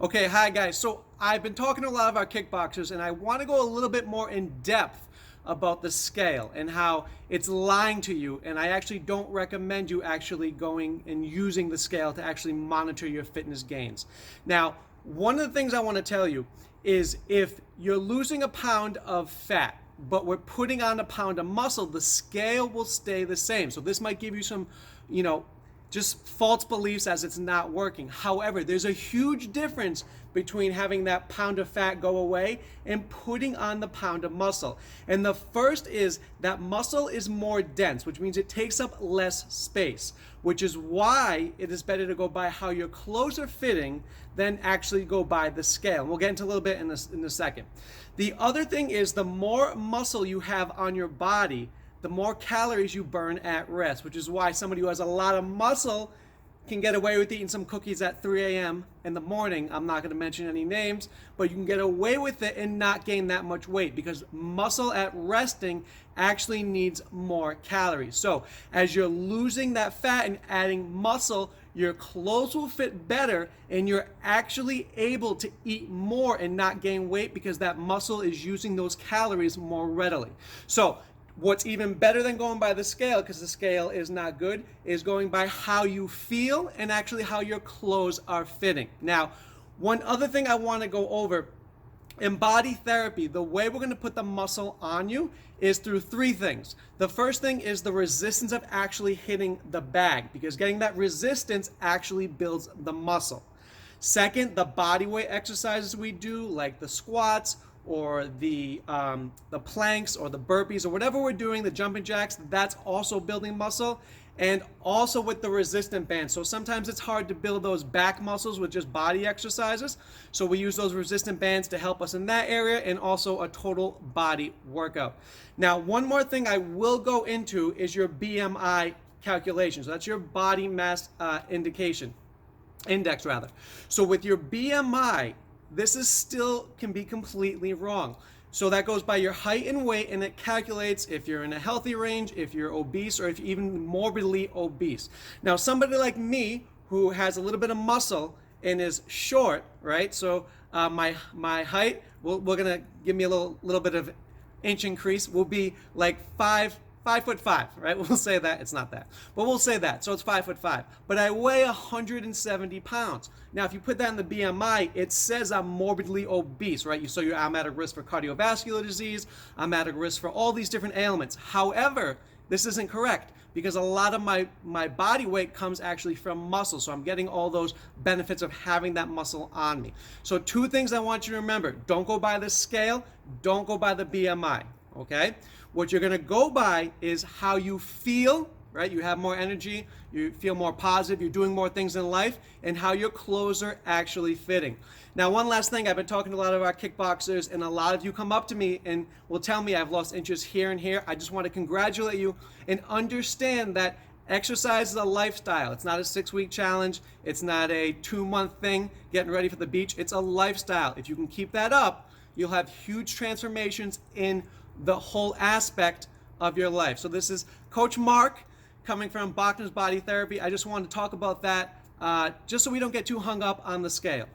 Okay, hi guys. So I've been talking to a lot of our kickboxers and I want to go a little bit more in depth about the scale and how it's lying to you, and I actually don't recommend you actually going and using the scale to actually monitor your fitness gains. Now, one of the things I want to tell you is if you're losing a pound of fat but we're putting on a pound of muscle, the scale will stay the same. So this might give you some, you know, just false beliefs as it's not working. However, there's a huge difference between having that pound of fat go away and putting on the pound of muscle. And the first is that muscle is more dense, which means it takes up less space, which is why it is better to go by how your clothes are fitting than actually go by the scale. And we'll get into a little bit in a second. The other thing is the more muscle you have on your body, the more calories you burn at rest, which is why somebody who has a lot of muscle can get away with eating some cookies at 3 a.m. in the morning. I'm not going to mention any names, but you can get away with it and not gain that much weight because muscle at resting actually needs more calories. So as you're losing that fat and adding muscle, your clothes will fit better and you're actually able to eat more and not gain weight because that muscle is using those calories more readily. So what's even better than going by the scale, because the scale is not good, is going by how you feel and actually how your clothes are fitting. Now, one other thing I want to go over, in body therapy, the way we're going to put the muscle on you is through three things. The first thing is the resistance of actually hitting the bag, because getting that resistance actually builds the muscle. Second, the body weight exercises we do, like the squats, or the planks or the burpees or whatever we're doing, the jumping jacks, that's also building muscle. And also with the resistant bands. So sometimes it's hard to build those back muscles with just body exercises. So we use those resistant bands to help us in that area, and also a total body workout. Now, one more thing I will go into is your BMI calculation. So that's your body mass index rather. So with your BMI, this is still can be completely wrong. So that goes by your height and weight, and it calculates if you're in a healthy range, if you're obese, or if you're even morbidly obese. Now, somebody like me who has a little bit of muscle and is short, right? So my height, we're gonna give me a little bit of inch increase, will be like 5'5", right? We'll say that. It's not that, but we'll say that. So it's 5'5", but I weigh 170 pounds. Now, if you put that in the BMI, it says I'm morbidly obese, right? So I'm at a risk for cardiovascular disease. I'm at a risk for all these different ailments. However, this isn't correct because a lot of my body weight comes actually from muscle. So I'm getting all those benefits of having that muscle on me. So two things I want you to remember. Don't go by the scale. Don't go by the BMI, okay? What you're going to go by is how you feel, right? You have more energy, you feel more positive, you're doing more things in life, and how your clothes are actually fitting. Now, one last thing, I've been talking to a lot of our kickboxers, and a lot of you come up to me and will tell me I've lost inches here and here. I just want to congratulate you and understand that exercise is a lifestyle. It's not a 6-week challenge. It's not a 2-month thing getting ready for the beach. It's a lifestyle. If you can keep that up, you'll have huge transformations in the whole aspect of your life. So this is Coach Marc coming from Bochner's Body Therapy. I just wanted to talk about that just so we don't get too hung up on the scale.